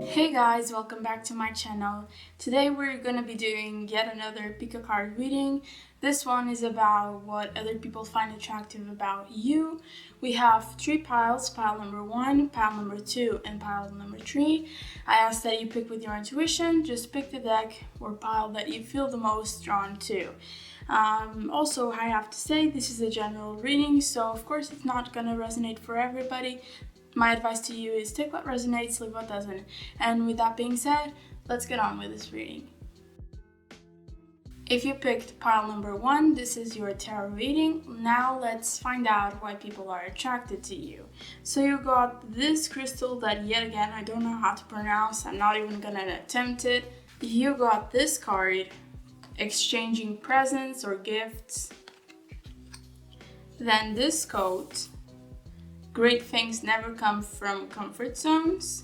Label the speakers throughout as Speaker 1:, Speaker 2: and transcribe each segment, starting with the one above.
Speaker 1: Hey guys, welcome back to my channel. Today we're gonna be doing yet another pick a card reading. This one is about what other people find attractive about you. We have 3 piles, pile number 1, pile number 2, and pile number 3. I ask that you pick with your intuition, just pick the deck or pile that you feel the most drawn to. Also, I have to say this is a general reading, so of course it's not gonna resonate for everybody. My advice to you is take what resonates, leave what doesn't. And with that being said, let's get on with this reading. If you picked pile number 1, this is your tarot reading. Now let's find out why people are attracted to you. So you got this crystal that yet again, I don't know how to pronounce. I'm not even gonna attempt it. You got this card, exchanging presents or gifts. Then this quote, great things never come from comfort zones.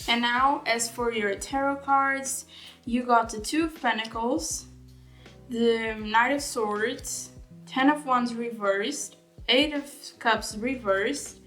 Speaker 1: And now, as for your tarot cards, you got the 2 of Pentacles, the Knight of Swords, 10 of Wands reversed, 8 of Cups reversed,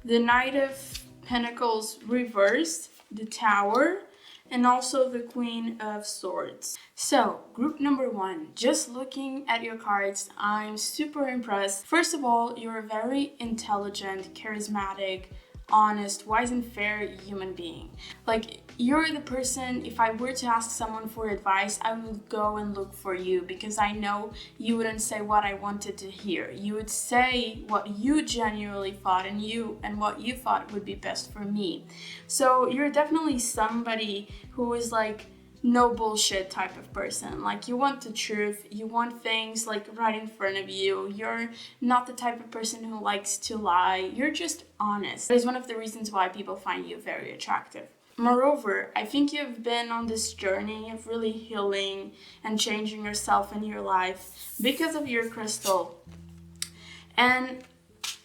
Speaker 1: the Knight of Pentacles reversed, the Tower, and also the Queen of Swords. So, group number 1, just looking at your cards, I'm super impressed. First of all, you're a very intelligent, charismatic, honest, wise and fair human being. Like, you're the person, if I were to ask someone for advice, I would go and look for you, because I know you wouldn't say what I wanted to hear. You would say what you genuinely thought and what you thought would be best for me. So you're definitely somebody who is like no bullshit type of person. Like, you want the truth, you want things like right in front of you. You're not the type of person who likes to lie. You're just honest. That is one of the reasons why people find you very attractive. Moreover, I think you've been on this journey of really healing and changing yourself in your life because of your crystal. And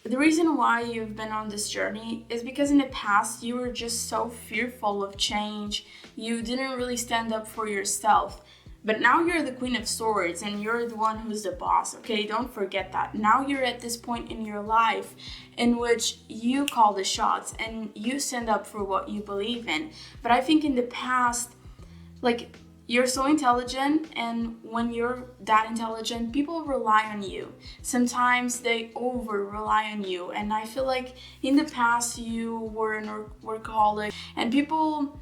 Speaker 1: the reason why you've been on this journey is because in the past you were just so fearful of change. You didn't really stand up for yourself. But now you're the Queen of Swords and you're the one who's the boss, okay? Don't forget that. Now you're at this point in your life in which you call the shots and you stand up for what you believe in. But I think in the past, like, you're so intelligent, and when you're that intelligent, people rely on you. Sometimes they over-rely on you, and I feel like in the past you were an workaholic, and people,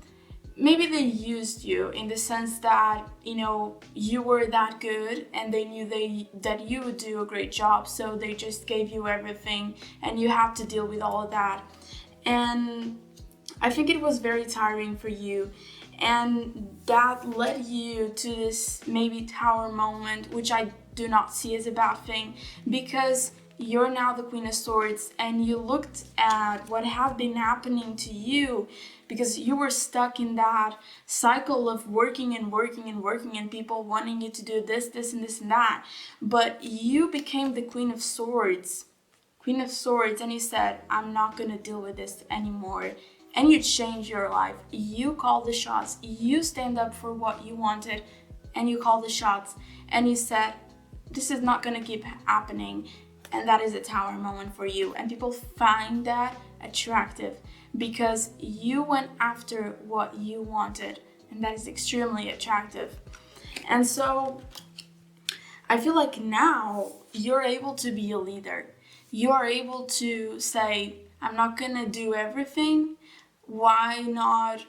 Speaker 1: maybe they used you in the sense that, you know, you were that good and they knew that you would do a great job, so they just gave you everything and you had to deal with all of that. And I think it was very tiring for you. And that led you to this maybe tower moment, which I do not see as a bad thing, because you're now the Queen of Swords and you looked at what had been happening to you because you were stuck in that cycle of working and people wanting you to do this, and this and that. But you became the Queen of Swords, and you said, I'm not gonna deal with this anymore. And you change your life. You call the shots. You stand up for what you wanted and you call the shots. And you said, this is not going to keep happening. And that is a tower moment for you. And people find that attractive because you went after what you wanted. And that is extremely attractive. And so I feel like now you're able to be a leader. You are able to say, I'm not going to do everything. Why not,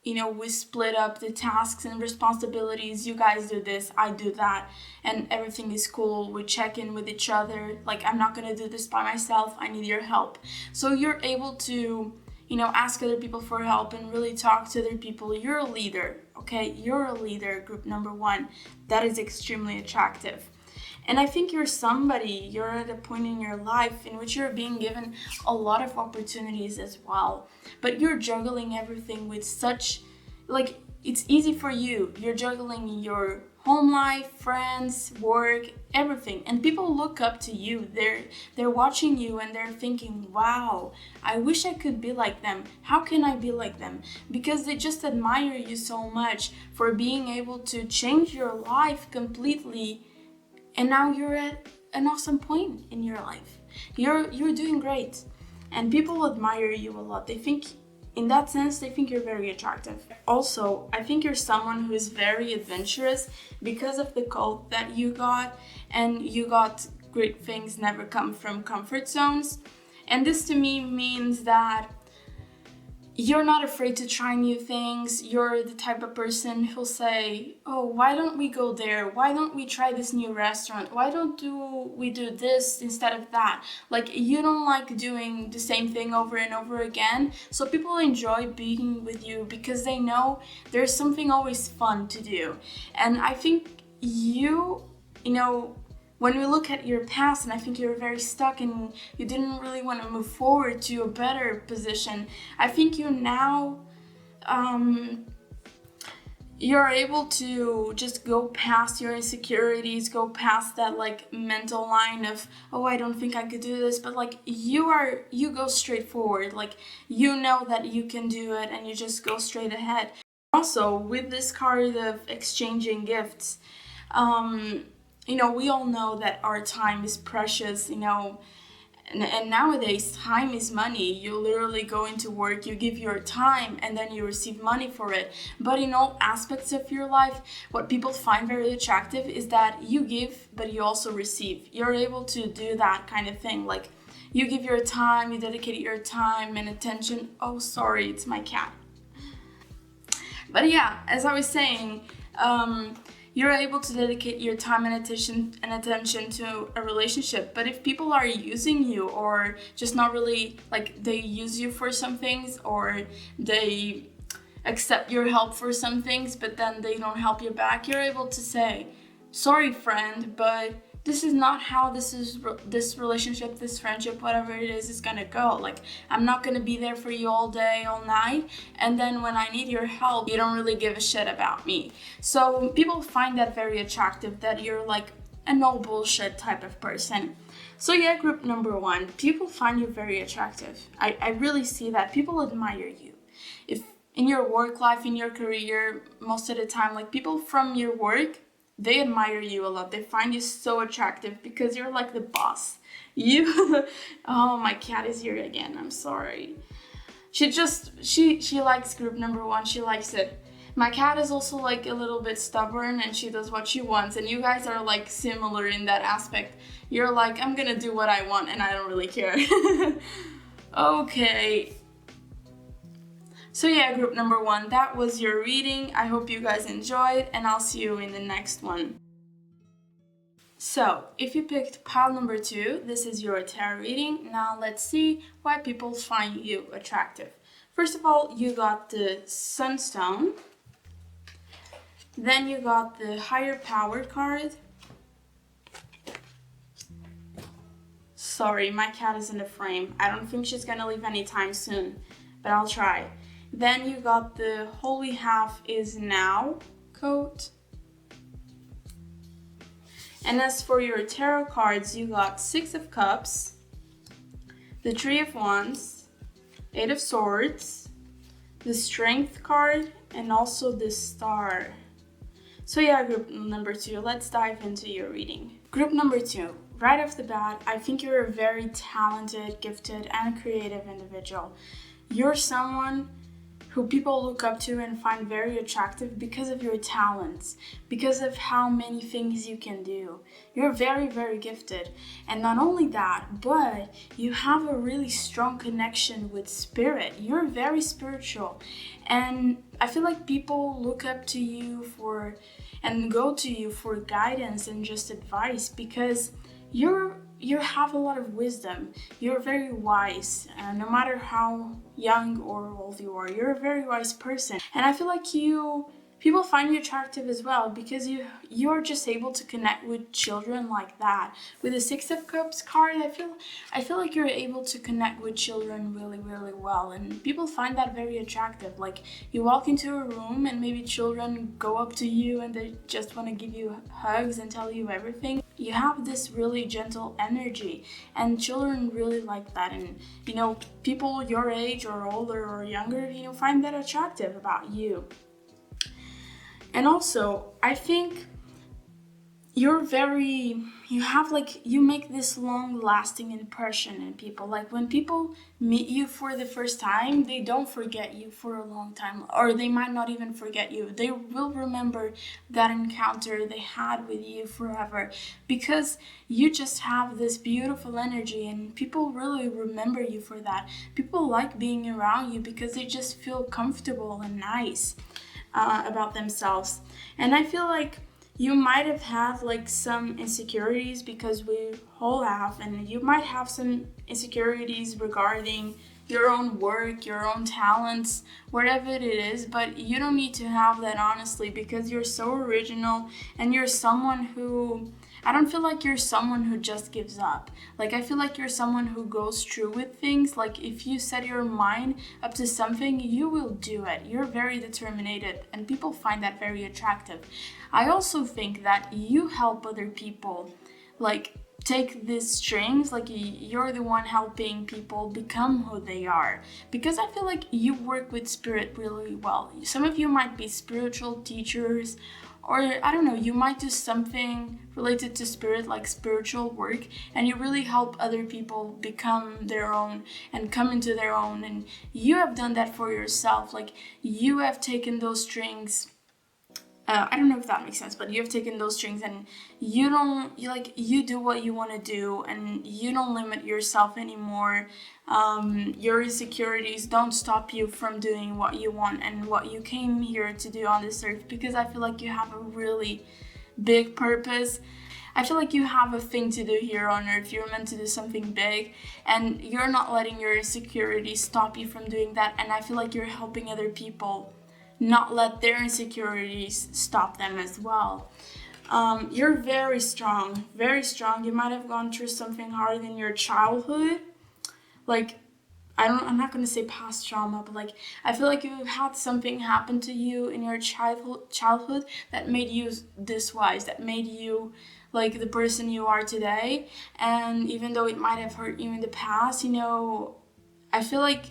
Speaker 1: we split up the tasks and responsibilities. You guys do this, I do that, and everything is cool. We check in with each other. Like, I'm not gonna do this by myself. I need your help. So you're able to, ask other people for help and really talk to other people. You're a leader, okay? You're a leader, group number 1. That is extremely attractive. And I think you're at a point in your life in which you're being given a lot of opportunities as well. But you're juggling everything with such, it's easy for you. You're juggling your home life, friends, work, everything. And people look up to you. They're watching you and they're thinking, wow, I wish I could be like them. How can I be like them? Because they just admire you so much for being able to change your life completely. And now you're at an awesome point in your life. You're doing great. and people admire you a lot. They think, in that sense, they think you're very attractive. Also, I think you're someone who is very adventurous because of the code that you got, and you got great things never come from comfort zones. And this to me means that you're not afraid to try new things. You're the type of person who'll say, oh, why don't we go there? Why don't we try this new restaurant? Why don't we do this instead of that? Like, you don't like doing the same thing over and over again. So people enjoy being with you because they know there's something always fun to do. And I think you know, when we look at your past, and I think you're very stuck and you didn't really want to move forward to a better position, I think you now, you're able to just go past your insecurities, go past that like mental line of, oh, I don't think I could do this, but like you go straight forward, like you know that you can do it and you just go straight ahead. Also, with this card of exchanging gifts, you know, we all know that our time is precious, you know, and nowadays time is money. You literally go into work, you give your time, and then you receive money for it. But in all aspects of your life, what people find very attractive is that you give, but you also receive. You're able to do that kind of thing. Like, you give your time, you dedicate your time and attention. Oh, sorry, it's my cat. But yeah, as I was saying, you're able to dedicate your time and attention to a relationship. But if people are using you, or just not really, like, they use you for some things, or they accept your help for some things, but then they don't help you back, you're able to say, sorry friend, but this is not how this relationship, this friendship, whatever it is gonna go. Like, I'm not gonna be there for you all day, all night, and then when I need your help, you don't really give a shit about me. So people find that very attractive, that you're like a no bullshit type of person. So yeah, group number one, people find you very attractive. I really see that. People admire you. If in your work life, in your career, most of the time, like, people from your work, they admire you a lot. They find you so attractive because you're like the boss. You, oh, my cat is here again. I'm sorry. She likes group number one. She likes it. My cat is also like a little bit stubborn, and she does what she wants. And you guys are like similar in that aspect. You're like, I'm gonna do what I want and I don't really care. Okay. So yeah, group number one, that was your reading. I hope you guys enjoyed, and I'll see you in the next one. So, if you picked pile number two, this is your tarot reading. Now let's see why people find you attractive. First of all, you got the Sunstone. Then you got the Higher Power card. Sorry, my cat is in the frame. I don't think she's gonna leave anytime soon, but I'll try. Then you got the Holy Half is Now coat. And as for your tarot cards, you got Six of Cups, the Three of Wands, Eight of Swords, the Strength card, and also the Star. So yeah, group number two, let's dive into your reading. Group number two, right off the bat, I think you're a very talented, gifted, and creative individual. You're someone who people look up to and find very attractive because of your talents, because of how many things you can do. You're very, very gifted. And not only that, but you have a really strong connection with spirit. You're very spiritual. And I feel like people look up to you and go to you for guidance and just advice, because you have a lot of wisdom. You're very wise, no matter how young or old you are. You're a very wise person, and I feel like people find you attractive as well because you're just able to connect with children like that. With the Six of Cups card, I feel like you're able to connect with children really, really well, and people find that very attractive. Like, you walk into a room and maybe children go up to you and they just want to give you hugs and tell you everything. You have this really gentle energy, and children really like that. And people your age or older or younger, find that attractive about you. And also, I think you make this long lasting impression in people. Like when people meet you for the first time, they don't forget you for a long time, or they might not even forget you. They will remember that encounter they had with you forever, because you just have this beautiful energy and people really remember you for that. People like being around you because they just feel comfortable and nice about themselves. And I feel like you might have had like some insecurities, because we all have, and you might have some insecurities regarding your own work, your own talents, whatever it is, but you don't need to have that, honestly, because you're so original and you're someone who, I don't feel like you're someone who just gives up. Like, I feel like you're someone who goes through with things. Like, if you set your mind up to something, you will do it. You're very determined, and people find that very attractive. I also think that you help other people, like, take these strings, like you're the one helping people become who they are, because I feel like you work with spirit really well. Some of you might be spiritual teachers, or I don't know, you might do something related to spirit, like spiritual work, and you really help other people become their own and come into their own. And you have done that for yourself. Like, you have taken those strings, I don't know if that makes sense, but you have taken those strings and you do what you want to do, and you don't limit yourself anymore. Your insecurities don't stop you from doing what you want and what you came here to do on this earth, because I feel like you have a really big purpose. I feel like you have a thing to do here on earth. You're meant to do something big, and you're not letting your insecurities stop you from doing that. And I feel like you're helping other people not let their insecurities stop them as well. You're very strong, very strong. You might have gone through something hard in your childhood. Like, I'm not going to say past trauma, but like, I feel like you've had something happen to you in your childhood that made you this wise, that made you like the person you are today. And even though it might have hurt you in the past, I feel like,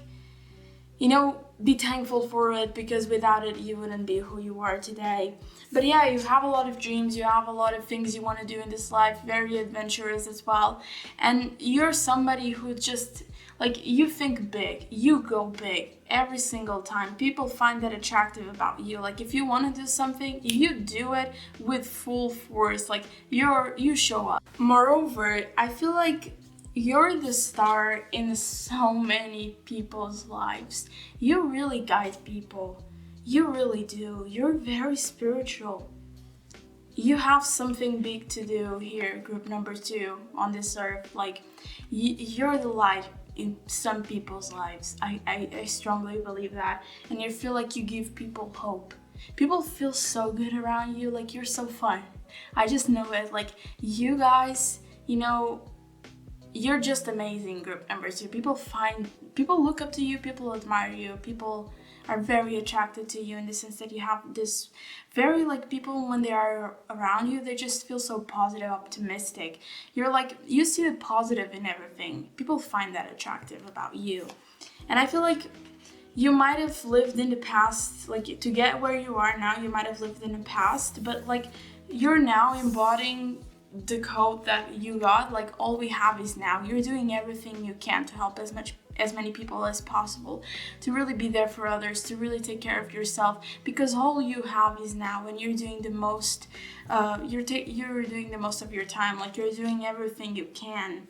Speaker 1: be thankful for it, because without it, you wouldn't be who you are today. But yeah, you have a lot of dreams, you have a lot of things you want to do in this life, very adventurous as well. And you're somebody who just, like, you think big, you go big every single time. People find that attractive about you. Like, if you want to do something, you do it with full force. Like, you show up. Moreover, I feel like you're the star in so many people's lives. You really guide people. You really do. You're very spiritual. You have something big to do here, group number 2 on this earth. Like, you're the light in some people's lives. I strongly believe that. And you feel like you give people hope. People feel so good around you. Like, you're so fun. I just know it. Like, you guys, you're just amazing, group number 2. People look up to you, people admire you, people are very attracted to you in the sense that you have this very, like, people when they are around you, they just feel so positive, optimistic. You're like, you see the positive in everything. People find that attractive about you. And I feel like you might have lived in the past, like, to get where you are now, you might have lived in the past, but like, you're now embodying the code that you got. Like, all we have is now. You're doing everything you can to help as many people as possible, to really be there for others, to really take care of yourself, because all you have is now, and you're doing the most. You're doing the most of your time. Like, you're doing everything you can.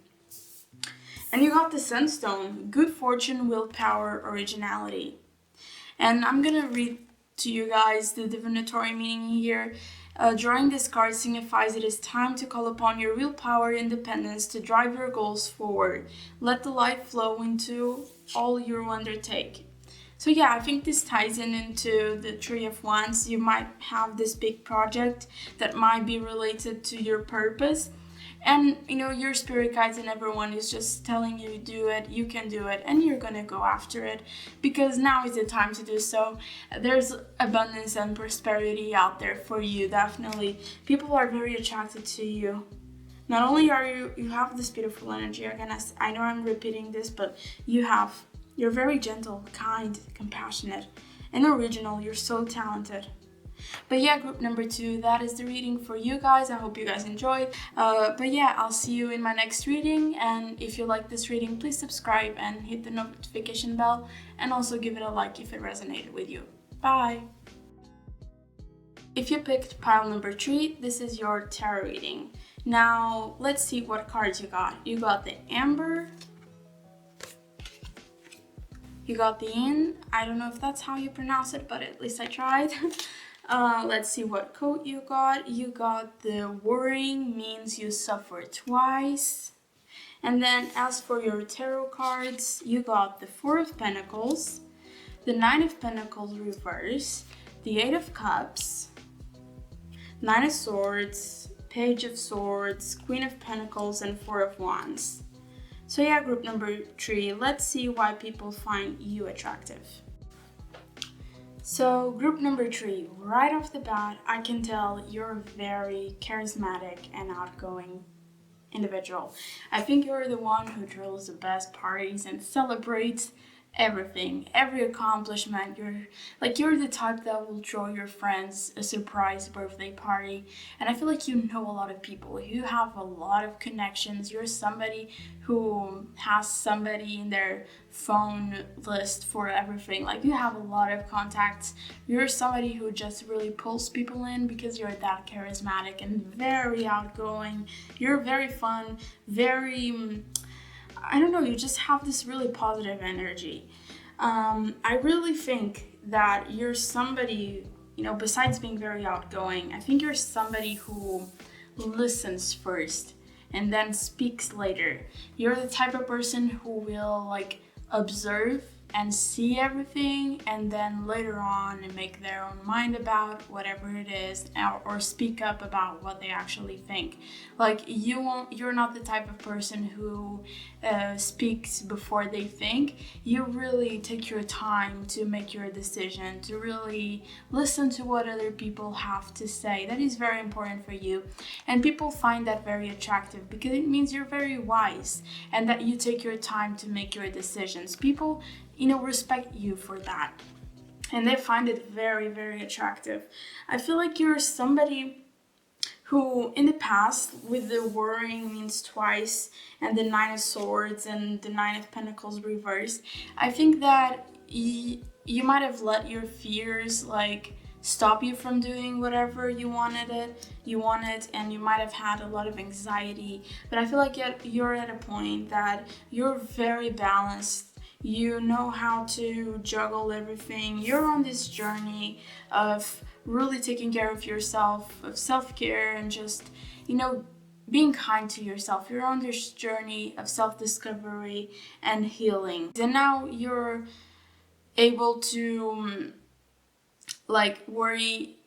Speaker 1: And you got the Sunstone: good fortune, willpower, originality. And I'm gonna read to you guys the divinatory meaning here. Drawing this card signifies it is time to call upon your willpower, independence to drive your goals forward. Let the light flow into all you undertake. So yeah, I think this ties into the Three of Wands. You might have this big project that might be related to your purpose. And your spirit guides and everyone is just telling you, do it, you can do it, and you're gonna go after it, because now is the time to do so. There's abundance and prosperity out there for you, definitely. People are very attracted to you. Not only are you have this beautiful energy, I know I'm repeating this, but you're very gentle, kind, compassionate, and original. You're so talented. But yeah, group number 2, that is the reading for you guys. I hope you guys enjoyed. But yeah, I'll see you in my next reading. And if you like this reading, please subscribe and hit the notification bell. And also give it a like if it resonated with you. Bye! If you picked pile number 3, this is your tarot reading. Now, let's see what cards you got. You got the Amber. You got the Inn. I don't know if that's how you pronounce it, but at least I tried. Let's see what code you got. You got the Worrying means you suffer twice. And then as for your tarot cards, you got the 4 of Pentacles, the 9 of Pentacles reverse, the 8 of Cups, 9 of Swords, Page of Swords, Queen of Pentacles, and 4 of Wands. So yeah, group number 3, let's see why people find you attractive. So group number 3, right off the bat, I can tell you're a very charismatic and outgoing individual. I think you're the one who throws the best parties and celebrates everything, every accomplishment. You're the type that will throw your friends a surprise birthday party. And I feel like you know a lot of people. You have a lot of connections. You're somebody who has somebody in their phone list for everything. Like, you have a lot of contacts. You're somebody who just really pulls people in because you're that charismatic and very outgoing. You're very fun, very I don't know, you just have this really positive energy. I really think that you're somebody, besides being very outgoing, I think you're somebody who listens first and then speaks later. You're the type of person who will observe and see everything, and then later on make their own mind about whatever it is, or speak up about what they actually think. You're not the type of person who speaks before they think. You really take your time to make your decision, to really listen to what other people have to say. That is very important for you, and people find that very attractive because it means you're very wise and that you take your time to make your decisions. People respect you for that, and they find it very, very attractive. I feel like you're somebody who, in the past, with the Worrying means twice and the 9 of Swords and the 9 of Pentacles reversed, I think that you might have let your fears stop you from doing whatever you wanted, and you might have had a lot of anxiety. But I feel like you're at a point that you're very balanced. You know how to juggle everything. You're on this journey of really taking care of yourself, of self-care, and just, being kind to yourself. You're on this journey of self-discovery and healing. And now you're able to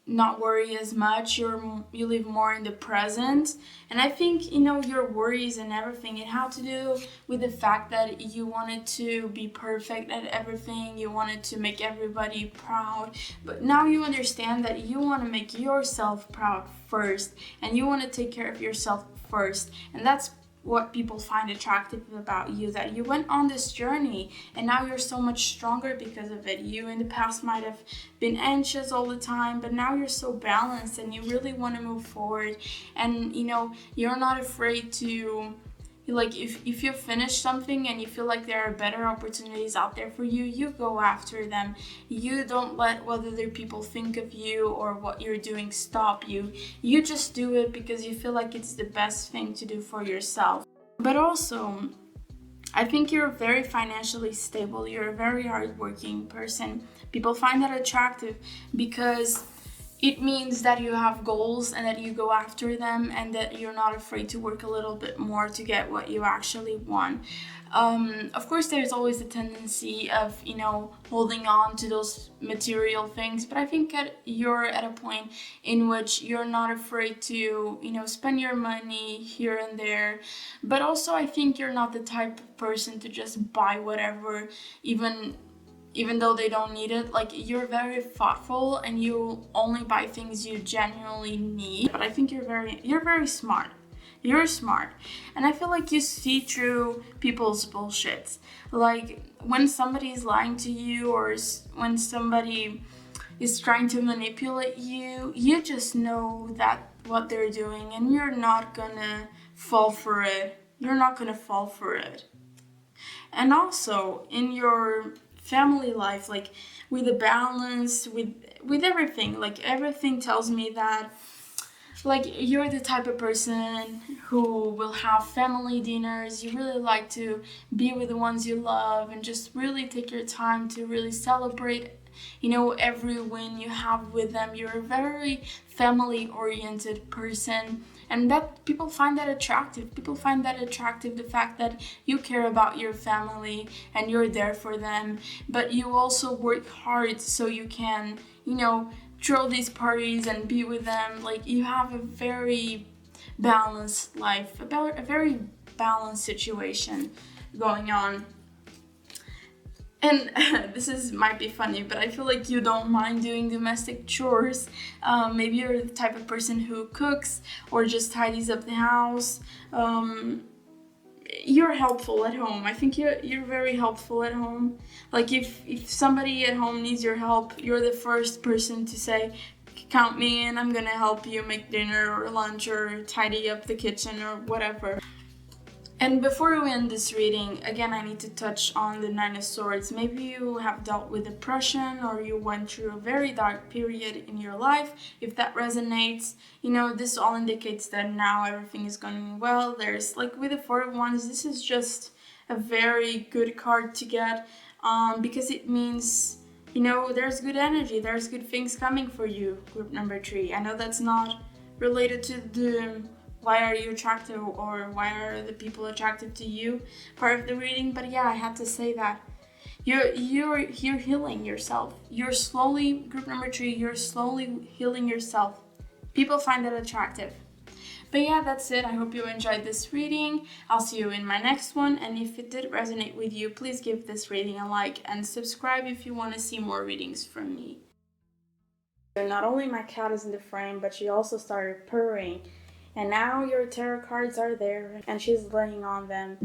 Speaker 1: not worry as much. You live more in the present. And I think, your worries and everything, it had to do with the fact that you wanted to be perfect at everything. You wanted to make everybody proud. But now you understand that you want to make yourself proud first, and you want to take care of yourself first. And that's what people find attractive about you, that you went on this journey and now you're so much stronger because of it. You in the past might have been anxious all the time, but now you're so balanced and you really want to move forward. And you're not afraid to if you finish something and you feel like there are better opportunities out there for you, you go after them. You don't let what other people think of you or what you're doing stop you. You just do it because you feel like it's the best thing to do for yourself. But also, I think you're very financially stable. You're a very hardworking person. People find that attractive because it means that you have goals and that you go after them, and that you're not afraid to work a little bit more to get what you actually want. Of course, there's always a tendency of, holding on to those material things, but I think you're at a point in which you're not afraid to, spend your money here and there. But also, I think you're not the type of person to just buy whatever, even though they don't need it. You're very thoughtful and you only buy things you genuinely need. But I think you're very smart. You're smart. And I feel like you see through people's bullshit. When somebody is lying to you, or when somebody is trying to manipulate you, you just know that what they're doing, and you're not gonna fall for it. You're not gonna fall for it. And also in your family life, like with the balance, with everything, like everything tells me that like you're the type of person who will have family dinners. You really like to be with the ones you love and just really take your time to really celebrate, you know, every win you have with them. You're a very family oriented person, and that people find that attractive. People find that attractive, the fact that you care about your family and you're there for them, but you also work hard so you can, you know, throw these parties and be with them. Like you have a very balanced life, about a very balanced situation going on. And might be funny, but I feel like you don't mind doing domestic chores. Maybe you're the type of person who cooks or just tidies up the house. You're helpful at home. I think you're very helpful at home. Like if somebody at home needs your help, you're the first person to say, count me in, I'm gonna help you make dinner or lunch or tidy up the kitchen or whatever. And before we end this reading, again, I need to touch on the Nine of Swords. Maybe you have dealt with depression or you went through a very dark period in your life. If that resonates, you know, this all indicates that now everything is going well. There's, like with the Four of Wands, this is just a very good card to get because it means, you know, there's good energy, there's good things coming for you, group number 3. I know that's not related to the why are you attractive or why are the people attractive to you part of the reading, but yeah, I had to say that you're healing yourself. You're slowly, group number 3, you're slowly healing yourself. People find that attractive. But yeah, that's it. I hope you enjoyed this reading. I'll see you in my next one, and if it did resonate with you, please give this reading a like and subscribe if you want to see more readings from me. Not only my cat is in the frame, but she also started purring. And now your tarot cards are there and she's laying on them.